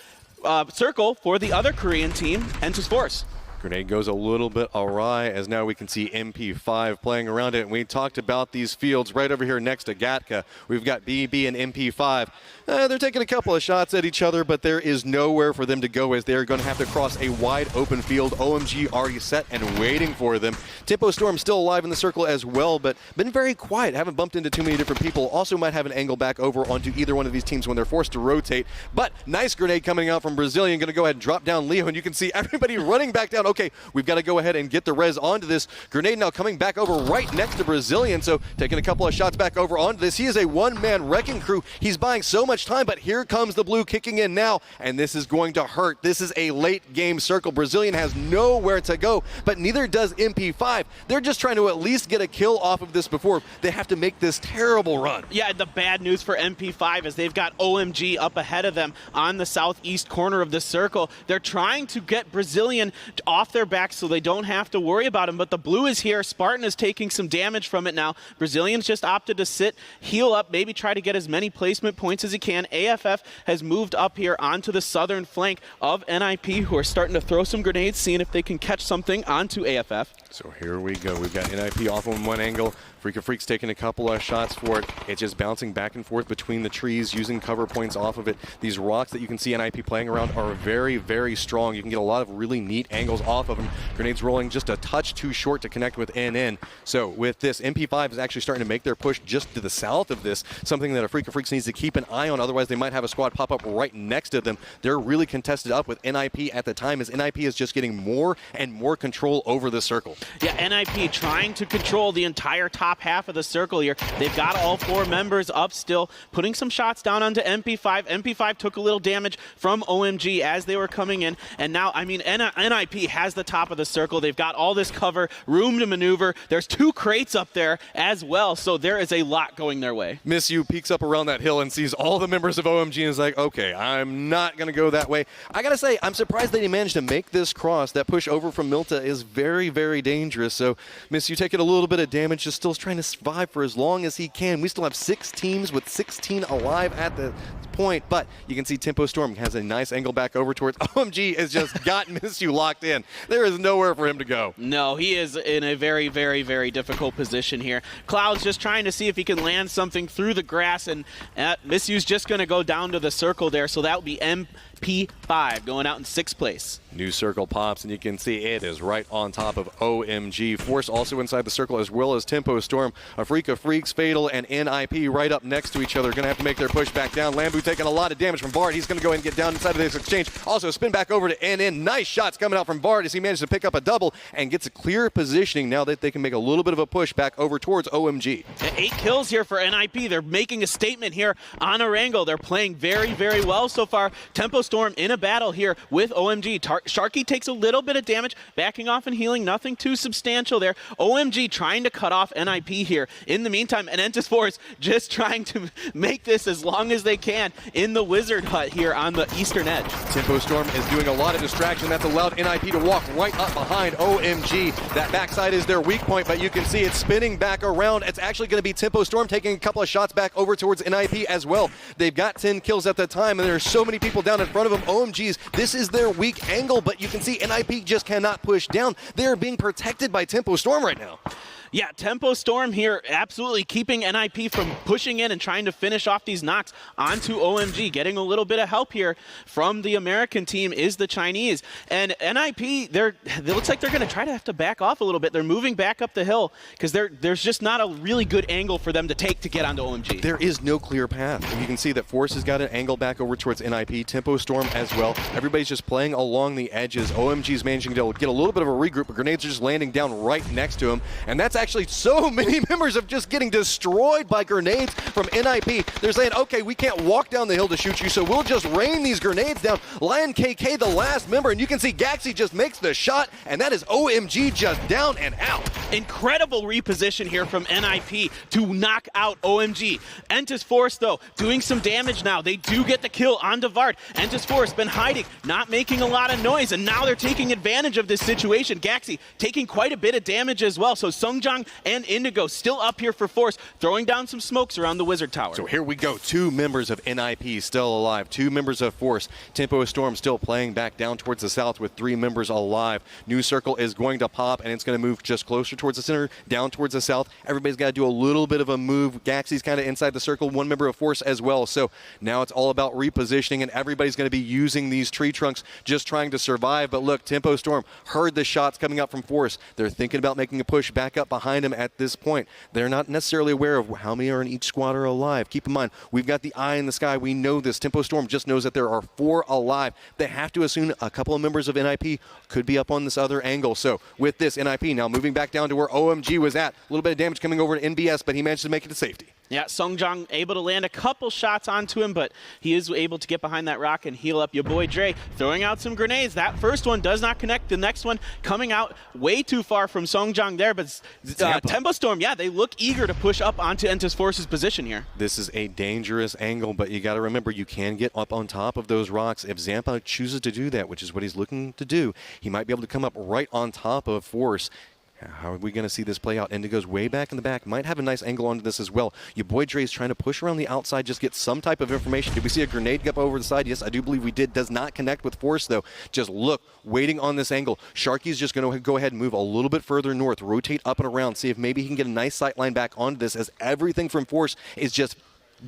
circle for the other Korean team, Entus Force. Grenade goes a little bit awry as now we can see MP5 playing around it. And we talked about these fields right over here next to Gatka. We've got BB and MP5. They're taking a couple of shots at each other, but there is nowhere for them to go as they're going to have to cross a wide open field. OMG already set and waiting for them. Tempo Storm still alive in the circle as well, but been very quiet. Haven't bumped into too many different people. Also might have an angle back over onto either one of these teams when they're forced to rotate. But nice grenade coming out from Brazilian. Going to go ahead and drop down Leo, and you can see everybody running back down. Okay, we've got to go ahead and get the res onto this. Grenade now coming back over right next to Brazilian, so taking a couple of shots back over onto this. He is a one-man wrecking crew. He's buying so much time, but here comes the blue kicking in now, and this is going to hurt. This is a late-game circle. Brazilian has nowhere to go, but neither does MP5. They're just trying to at least get a kill off of this before they have to make this terrible run. Yeah, the bad news for MP5 is they've got OMG up ahead of them on the southeast corner of the circle. They're trying to get Brazilian off their back so they don't have to worry about him, but the blue is here. Spartan is taking some damage from it now. Brazilian's just opted to sit, heal up, maybe try to get as many placement points as he can. AFF has moved up here onto the southern flank of NIP, who are starting to throw some grenades, seeing if they can catch something onto AFF. So here we go. We've got NIP off on one angle. Afrika Freaks taking a couple of shots for it. It's just bouncing back and forth between the trees, using cover points off of it. These rocks that you can see NIP playing around are very, very strong. You can get a lot of really neat angles off of them. Grenades rolling just a touch too short to connect with NN. So with this, MP5 is actually starting to make their push just to the south of this, something that Afrika Freaks needs to keep an eye on. Otherwise, they might have a squad pop up right next to them. They're really contested up with NIP at the time, as NIP is just getting more and more control over the circle. Yeah, NIP trying to control the entire top half of the circle here. They've got all 4 members up still, putting some shots down onto MP5. MP5 took a little damage from OMG as they were coming in, and now, I mean, NIP has the top of the circle. They've got all this cover, room to maneuver. There's 2 crates up there as well, so there is a lot going their way. Miss You peeks up around that hill and sees all the members of OMG and is like, okay, I'm not going to go that way. I got to say, I'm surprised that he managed to make this cross. That push over from Milta is very, very dangerous. So Miss You taking a little bit of damage, just still trying to survive for as long as he can. We still have 6 teams with 16 alive at the point, but you can see Tempo Storm has a nice angle back over towards OMG has just got Miss You locked in. There is nowhere for him to go. No, he is in a very, very, very difficult position here. Cloud's just trying to see if he can land something through the grass, and Miss You's just going to go down to the circle there, so that would be MP5 going out in 6th place. New circle pops, and you can see it is right on top of OMG. Force also inside the circle, as well as Tempo Storm. Afrika Freaks, Fatal, and NIP right up next to each other. Going to have to make their push back down. Lambu taking a lot of damage from Vard. He's going to go ahead and get down inside of this exchange. Also spin back over to NN. Nice shots coming out from Vard as he managed to pick up a double and gets a clear positioning now that they can make a little bit of a push back over towards OMG. 8 kills here for NIP. They're making a statement here on Erangel. They're playing very, very well so far. Tempo Storm Storm in a battle here with OMG. Sharky takes a little bit of damage, backing off and healing, nothing too substantial there. OMG trying to cut off NIP here. In the meantime, Enentis Force just trying to make this as long as they can in the Wizard Hut here on the eastern edge. Tempo Storm is doing a lot of distraction. That's allowed NIP to walk right up behind OMG. That backside is their weak point, but you can see it's spinning back around. It's actually going to be Tempo Storm taking a couple of shots back over towards NIP as well. They've got 10 kills at the time, and there are so many people down in front of them. OMG's, this is their weak angle, but you can see NIP just cannot push down. They're being protected by Tempo Storm right now. Yeah, Tempo Storm here absolutely keeping NIP from pushing in and trying to finish off these knocks onto OMG. Getting a little bit of help here from the American team is the Chinese. And NIP, it looks like they're going to try to have to back off a little bit. They're moving back up the hill because there's just not a really good angle for them to take to get onto OMG. There is no clear path. And you can see that Force has got an angle back over towards NIP, Tempo Storm as well. Everybody's just playing along the edges. OMG's managing to get a little bit of a regroup, but grenades are just landing down right next to him. And that's actually so many members of just getting destroyed by grenades from NIP. They're saying, okay, we can't walk down the hill to shoot you, so we'll just rain these grenades down. Lion KK, the last member, and you can see Gaxi just makes the shot, and that is OMG just down and out. Incredible reposition here from NIP to knock out OMG. Entis Force, though, doing some damage now. They do get the kill on Devard. Entis Force been hiding, not making a lot of noise, and now they're taking advantage of this situation. Gaxi taking quite a bit of damage as well, so Sungjang and Indigo still up here for Force, throwing down some smokes around the Wizard Tower. So here we go. 2 members of NIP still alive. 2 members of Force. Tempo Storm still playing back down towards the south with 3 members alive. New circle is going to pop, and it's going to move just closer towards the center, down towards the south. Everybody's got to do a little bit of a move. Gaxi's kind of inside the circle, 1 member of Force as well. So now it's all about repositioning, and everybody's going to be using these tree trunks, just trying to survive. But look, Tempo Storm heard the shots coming up from Force. They're thinking about making a push back up behind him at this point. They're not necessarily aware of how many are in each squad are alive. Keep in mind, we've got the eye in the sky. We know this. Tempo Storm just knows that there are 4 alive. They have to assume a couple of members of NIP could be up on this other angle. So with this, NIP now moving back down to where OMG was at. A little bit of damage coming over to NBS, but he managed to make it to safety. Yeah, Sungjang able to land a couple shots onto him, but he is able to get behind that rock and heal up your boy Dre, throwing out some grenades. That first one does not connect. The next one coming out way too far from Sungjang there, but Tempo Storm, yeah, they look eager to push up onto Entis Force's position here. This is a dangerous angle, but you got to remember you can get up on top of those rocks. If Zampa chooses to do that, which is what he's looking to do, he might be able to come up right on top of Force. How are we going to see this play out? Indigo's way back in the back. Might have a nice angle onto this as well. Your boy Dre is trying to push around the outside, just get some type of information. Did we see a grenade go over the side? Yes, I do believe we did. Does not connect with Force, though. Just look, waiting on this angle. Sharky's just going to go ahead and move a little bit further north, rotate up and around, see if maybe he can get a nice sight line back onto this, as everything from Force is just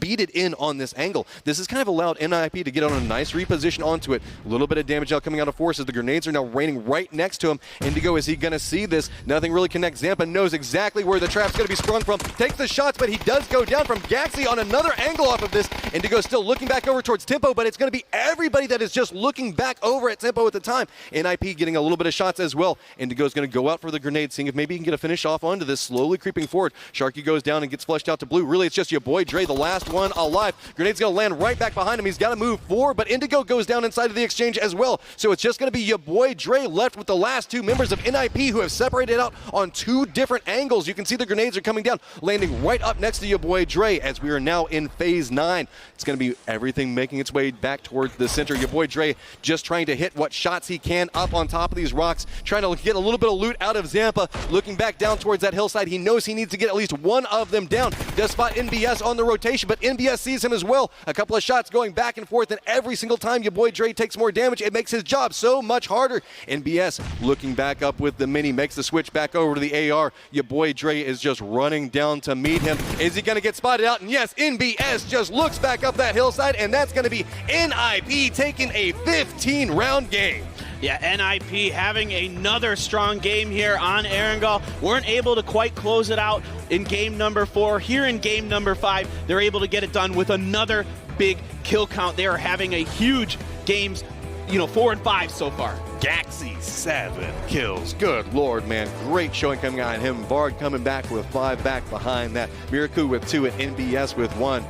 beat in on this angle. This has kind of allowed NIP to get on a nice reposition onto it. A little bit of damage out coming out of Force as the grenades are now raining right next to him. Indigo, is he going to see this? Nothing really connects. Zampa knows exactly where the trap's going to be sprung from. Takes the shots, but he does go down from Gaxi on another angle off of this. Indigo still looking back over towards Tempo, but it's going to be everybody that is just looking back over at Tempo at the time. NIP getting a little bit of shots as well. Indigo's going to go out for the grenade, seeing if maybe he can get a finish off onto this, slowly creeping forward. Sharky goes down and gets flushed out to blue. Really, it's just your boy Dre, the last one alive. Grenade's going to land right back behind him. He's got to move forward, but Indigo goes down inside of the exchange as well. So it's just going to be your boy Dre left with the last 2 members of NIP who have separated out on 2 different angles. You can see the grenades are coming down, landing right up next to your boy Dre as we are now in phase 9. It's going to be everything making its way back towards the center. Your boy Dre just trying to hit what shots he can up on top of these rocks, trying to get a little bit of loot out of Zampa, looking back down towards that hillside. He knows he needs to get at least one of them down. Does spot NBS on the rotation, but NBS sees him as well. A couple of shots going back and forth, and every single time your boy Dre takes more damage, it makes his job so much harder. NBS looking back up with the mini, makes the switch back over to the AR. Your boy Dre is just running down to meet him. Is he going to get spotted out? And yes, NBS just looks back up that hillside, and that's going to be NIP taking a 15-round game. Yeah, NIP having another strong game here on Erangel. Weren't able to quite close it out in game number 4. Here in game number 5, they're able to get it done with another big kill count. They are having a huge games, 4 and 5 so far. Gaxi, 7 kills. Good Lord, man. Great showing coming out of him. Vard coming back with 5 back behind that. Miraku with 2 and NBS with 1.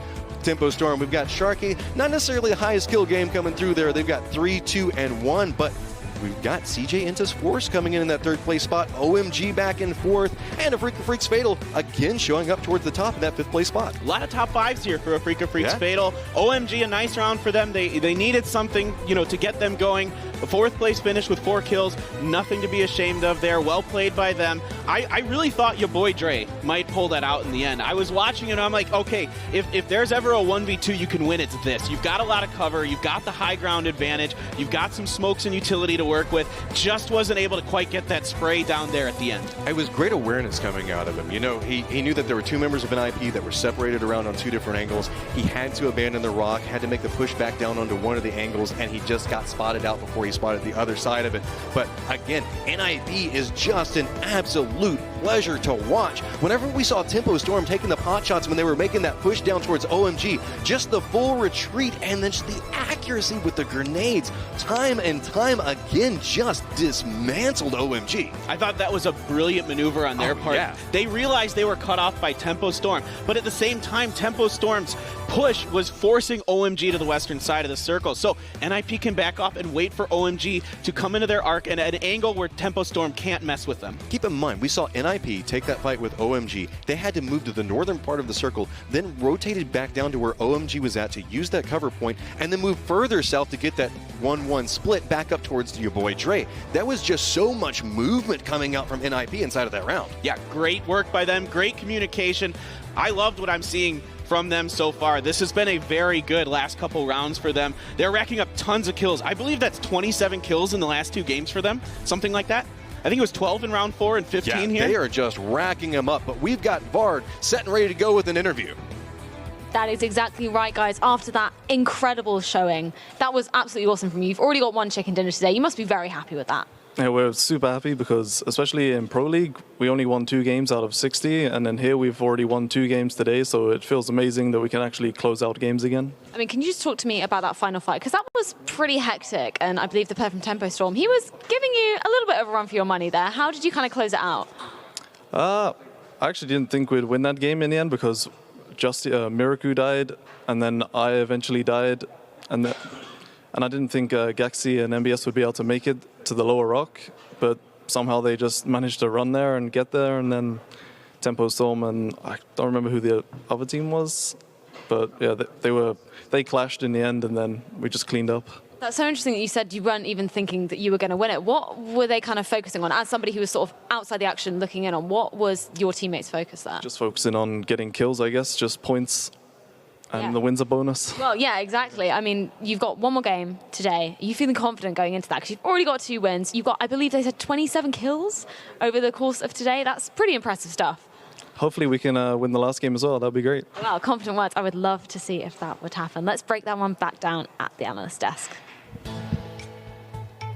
Tempo Storm. We've got Sharky, not necessarily the highest skill game coming through there. They've got 3, 2, and 1, but we've got CJ Inta's Force coming in that 3rd place spot, OMG back in 4th, and a Freak of Freaks Fatal again showing up towards the top in that 5th place spot. A lot of top 5s here for a Freak of Freaks Fatal. OMG, a nice round for them. They needed something, to get them going. A 4th place finish with 4 kills. Nothing to be ashamed of there. Well played by them. I really thought your boy Dre might pull that out in the end. I was watching it and I'm like, okay, if there's ever a 1v2 you can win, it's this. You've got a lot of cover. You've got the high ground advantage. You've got some smokes and utility to work with. Just wasn't able to quite get that spray down there at the end. It was great awareness coming out of him. He knew that there were 2 members of NIP that were separated around on 2 different angles. He had to abandon the rock, had to make the push back down onto one of the angles, and he just got spotted out before he spotted the other side of it. But again, NIP is just an absolute pleasure to watch. Whenever we saw Tempo Storm taking the pot shots when they were making that push down towards OMG, just the full retreat and then just the accuracy with the grenades, time and time again, just dismantled OMG. I thought that was a brilliant maneuver on their part. Yeah. They realized they were cut off by Tempo Storm, but at the same time, Tempo Storm's push was forcing OMG to the western side of the circle. So NIP can back off and wait for OMG to come into their arc at an angle where Tempo Storm can't mess with them. Keep in mind, we saw NIP take that fight with OMG. They had to move to the northern part of the circle, then rotated back down to where OMG was at to use that cover point, and then move further south to get that 1-1 split back up towards your boy Dre. That was just so much movement coming out from NIP inside of that round. Yeah, great work by them, great communication. I loved what I'm seeing from them so far. This has been a very good last couple rounds for them. They're racking up tons of kills. I believe that's 27 kills in the last 2 games for them, something like that. I think it was 12 in round 4 and 15 here. They are just racking them up, but we've got Vard set and ready to go with an interview. That is exactly right, guys. After that incredible showing, that was absolutely awesome from you. You've already got 1 chicken dinner today. You must be very happy with that. Yeah, we're super happy because, especially in Pro League, we only won 2 games out of 60, and then here we've already won 2 games today, so it feels amazing that we can actually close out games again. I mean, can you just talk to me about that final fight? Because that was pretty hectic, and I believe the player from Tempo Storm, he was giving you a little bit of a run for your money there. How did you kind of close it out? I actually didn't think we'd win that game in the end because just Miraku died, and then I eventually died, and I didn't think Gaxi and MBS would be able to make it to the lower rock, but somehow they just managed to run there and get there, and then Tempo Storm, and I don't remember who the other team was, but yeah, they clashed in the end, and then we just cleaned up. That's so interesting that you said you weren't even thinking that you were going to win it. What were they kind of focusing on? As somebody who was sort of outside the action looking in on, what was your teammates' focus there? Just focusing on getting kills, I guess, just points. And the win's a bonus. Well, yeah, exactly. I mean, you've got 1 more game today. Are you feeling confident going into that? Because you've already got 2 wins. You've got, I believe they said 27 kills over the course of today. That's pretty impressive stuff. Hopefully we can win the last game as well. That'd be great. Wow, confident words. I would love to see if that would happen. Let's break that one back down at the analyst desk.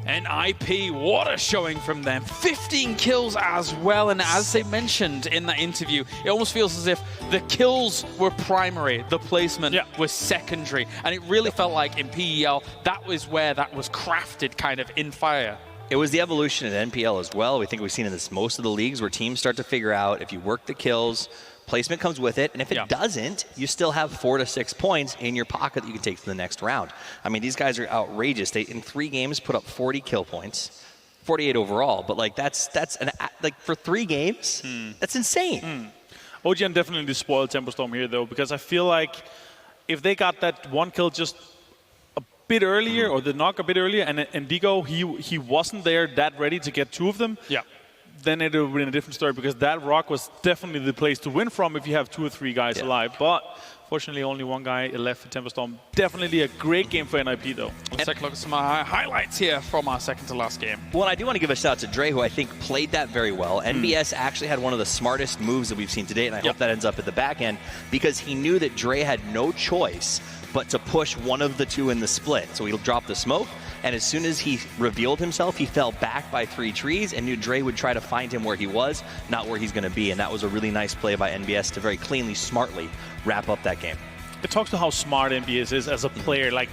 NIP, what a showing from them. 15 kills as well, and as they mentioned in that interview, it almost feels as if the kills were primary, the placement was secondary, and it really felt like in PEL, that was where that was crafted kind of in fire. It was the evolution in NPL as well. We think we've seen in this most of the leagues where teams start to figure out if you work the kills, placement comes with it, and if it doesn't, you still have 4 to 6 points in your pocket that you can take to the next round. I mean, these guys are outrageous. They, in 3 games, put up 40 kill points, 48 overall, but like that's for 3 games, that's insane. OGN definitely spoiled Tempo Storm here, though, because I feel like if they got that 1 kill just a bit earlier, or the knock a bit earlier, and Digo, he wasn't there that ready to get 2 of them, then it would have been a different story, because that rock was definitely the place to win from if you have 2 or 3 guys alive. But fortunately, only 1 guy left for Tempo Storm. Definitely a great game for NIP, though. Let's take a look at some highlights here from our second to last game. Well, I do want to give a shout out to Dre, who I think played that very well. NBS actually had one of the smartest moves that we've seen today, and I hope that ends up at the back end, because he knew that Dre had no choice but to push one of the 2 in the split. So he'll drop the smoke, and as soon as he revealed himself, he fell back by 3 trees, and knew Dre would try to find him where he was, not where he's going to be. And that was a really nice play by NBS to very cleanly, smartly wrap up that game. It talks to how smart NBS is as a player. Like,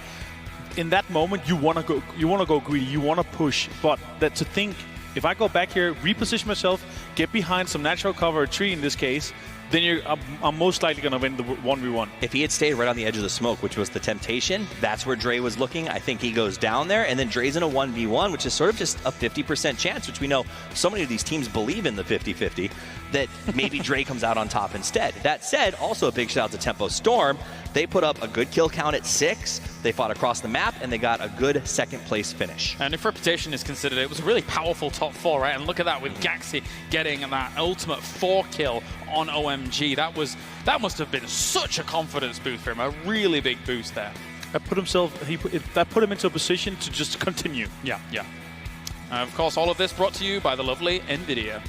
in that moment, you want to go greedy, you want to push, but that to think, if I go back here, reposition myself, get behind some natural cover, a tree in this case, then you're most likely going to win the 1v1. If he had stayed right on the edge of the smoke, which was the temptation, that's where Dre was looking. I think he goes down there, and then Dre's in a 1v1, which is sort of just a 50% chance, which we know so many of these teams believe in the 50-50, that maybe Dre comes out on top instead. That said, also a big shout out to Tempo Storm. They put up a good kill count at 6. They fought across the map, and they got a good second-place finish. And if reputation is considered, it was a really powerful top 4, right? And look at that with Gaxi getting that ultimate 4 kill on OMG. That must have been such a confidence boost for him, a really big boost there. That put him into a position to just continue. Yeah. Of course, all of this brought to you by the lovely NVIDIA.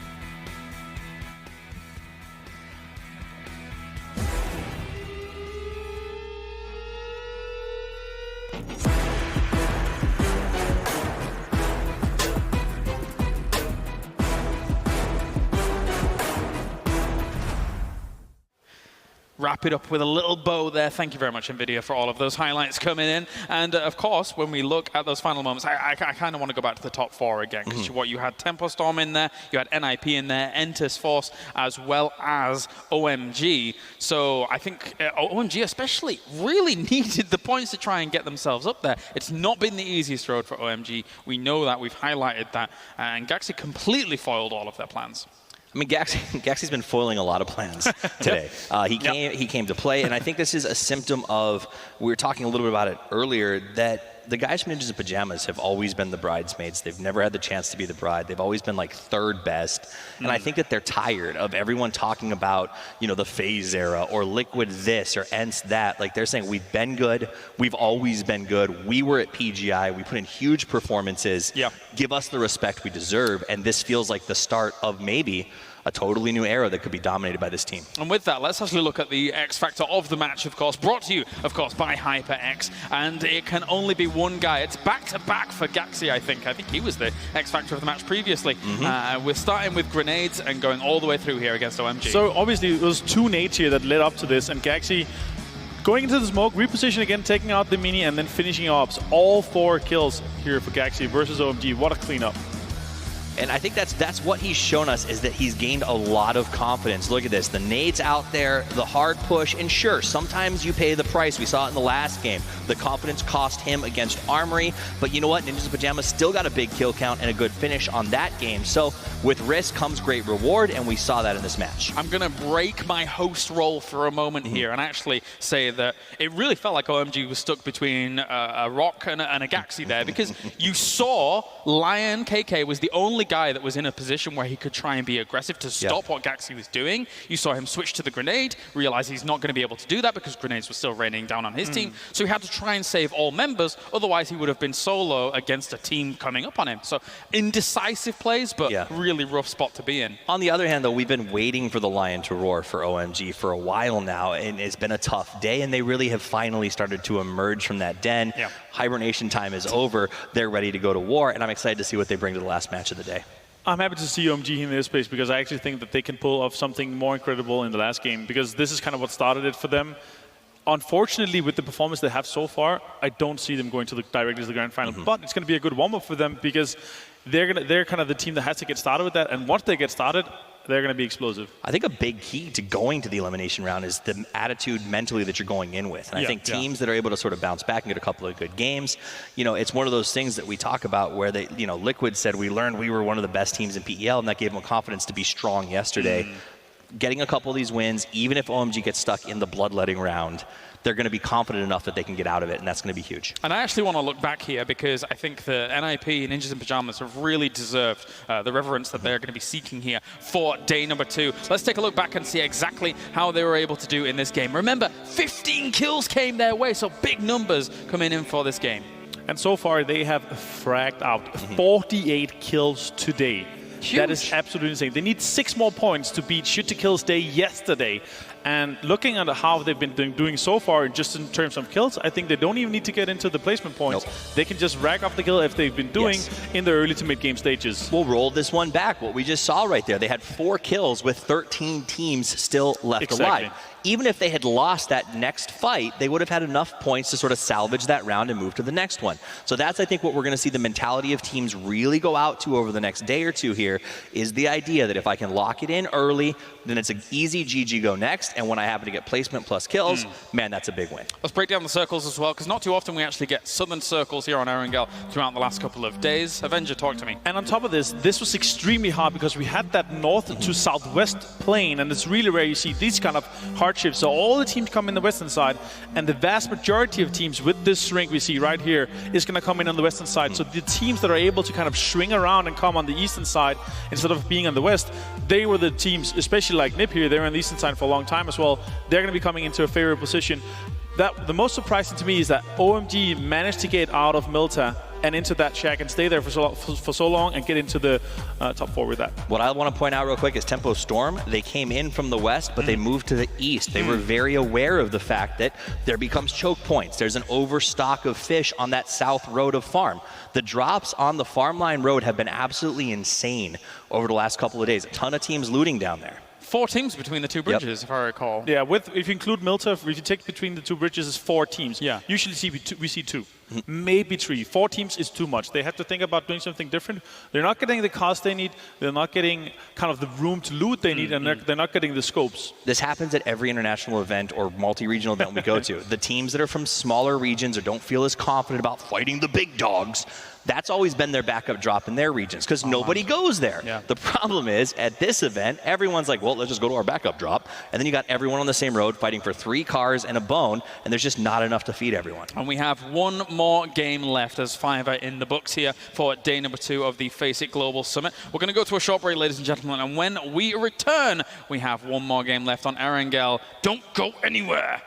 Wrap it up with a little bow there. Thank you very much, NVIDIA, for all of those highlights coming in. And of course, when we look at those final moments, I kind of want to go back to the top 4 again, because you had Tempo Storm in there, you had NIP in there, Entus Force, as well as OMG. So I think OMG especially really needed the points to try and get themselves up there. It's not been the easiest road for OMG. We know that, we've highlighted that, and Gaxi completely foiled all of their plans. I mean, Gaxi's been foiling a lot of plans today. He came to play, and I think this is a symptom of, we were talking a little bit about it earlier, that the guys from Ninjas in Pajamas have always been the bridesmaids. They've never had the chance to be the bride. They've always been like 3rd best. And I think that they're tired of everyone talking about, the FaZe era or Liquid this or ENCE that. Like, they're saying, we've been good. We've always been good. We were at PGI. We put in huge performances. Yeah. Give us the respect we deserve. And this feels like the start of maybe a totally new era that could be dominated by this team. And with that, let's actually look at the X factor of the match, of course, brought to you, of course, by HyperX. And it can only be one guy. It's back-to-back for Gaxi, I think. I think he was the X factor of the match previously. We're starting with grenades and going all the way through here against OMG. So obviously, it was 2 nades here that led up to this, and Gaxi going into the smoke, reposition again, taking out the mini, and then finishing ops. All 4 kills here for Gaxi versus OMG. What a cleanup. And I think that's what he's shown us, is that he's gained a lot of confidence. Look at this, the nades out there, the hard push, and sure, sometimes you pay the price. We saw it in the last game. The confidence cost him against Armory, but you know what? Ninjas in Pajamas still got a big kill count and a good finish on that game. So with risk comes great reward, and we saw that in this match. I'm going to break my host role for a moment here and actually say that it really felt like OMG was stuck between a Rock and a Gaxi there, because you saw Lion KK was the only guy that was in a position where he could try and be aggressive to stop what Gaxi was doing. You saw him switch to the grenade, realize he's not going to be able to do that because grenades were still raining down on his team. So he had to try and save all members, otherwise he would have been solo against a team coming up on him. So indecisive plays, but really rough spot to be in. On the other hand, though, we've been waiting for the lion to roar for OMG for a while now, and it's been a tough day, and they really have finally started to emerge from that den. Hibernation time is over. They're ready to go to war, and I'm excited to see what they bring to the last match of the day. I'm happy to see OMG in this space, because I actually think that they can pull off something more incredible in the last game, because this is kind of what started it for them. Unfortunately, with the performance they have so far, I don't see them going directly to the grand final. But it's going to be a good warm-up for them, because they're kind of the team that has to get started with that. And once they get started, they're going to be explosive. I think a big key to going to the elimination round is the attitude mentally that you're going in with. And I think teams that are able to sort of bounce back and get a couple of good games, it's one of those things that we talk about where they, Liquid said we learned we were one of the best teams in PEL, and that gave them confidence to be strong yesterday. Getting a couple of these wins, even if OMG gets stuck in the bloodletting round, they're going to be confident enough that they can get out of it, and that's going to be huge. And I actually want to look back here, because I think the NIP, Ninjas in Pajamas, have really deserved the reverence that they're going to be seeking here for day number 2. Let's take a look back and see exactly how they were able to do in this game. Remember, 15 kills came their way, so big numbers coming in for this game. And so far, they have fragged out 48 kills today. Huge. That is absolutely insane. They need 6 more points to beat Shoot to Kill's day yesterday. And looking at how they've been doing so far, just in terms of kills, I think they don't even need to get into the placement points. Nope. They can just rack up the kill if they've been doing in the early to mid-game stages. We'll roll this one back. What we just saw right there, they had 4 kills with 13 teams still left alive. Even if they had lost that next fight, they would have had enough points to sort of salvage that round and move to the next one. So that's, I think, what we're going to see the mentality of teams really go out to over the next day or two here, is the idea that if I can lock it in early, then it's an easy GG go next, and when I happen to get placement plus kills, man, that's a big win. Let's break down the circles as well, because not too often we actually get southern circles here on Erangel throughout the last couple of days. Avenger, talk to me. And on top of this was extremely hard because we had that north to southwest plane, and it's really rare you see these kind of hardships. So all the teams come in the western side, and the vast majority of teams with this shrink we see right here is going to come in on the western side. So the teams that are able to kind of swing around and come on the eastern side instead of being on the west, they were the teams, especially like Nip here, they were on the eastern side for a long time as well. They're going to be coming into a favorable position. The most surprising to me is that OMG managed to get out of Milta and into that shack and stay there for so long and get into the top 4 with that. What I want to point out real quick is Tempo Storm. They came in from the west, but they moved to the east. They were very aware of the fact that there becomes choke points. There's an overstock of fish on that south road of farm. The drops on the farm line road have been absolutely insane over the last couple of days. A ton of teams looting down there. 4 teams between the 2 bridges, if I recall. Yeah, if you include Milta, if you take between the 2 bridges, it's 4 teams. Yeah. Usually we see 2. Maybe 3. 4 teams is too much. They have to think about doing something different. They're not getting the cost they need. They're not getting kind of the room to loot they need, and they're not getting the scopes. This happens at every international event or multi-regional event we go to. The teams that are from smaller regions or don't feel as confident about fighting the big dogs, that's always been their backup drop in their regions because nobody goes there. Yeah. The problem is, at this event, everyone's like, well, let's just go to our backup drop. And then you got everyone on the same road fighting for 3 cars and a bone, and there's just not enough to feed everyone. And we have one more game left as Fiverr in the books here for day number 2 of the Face It Global Summit. We're going to go to a short break, ladies and gentlemen, and when we return, we have one more game left on Erangel. Don't go anywhere.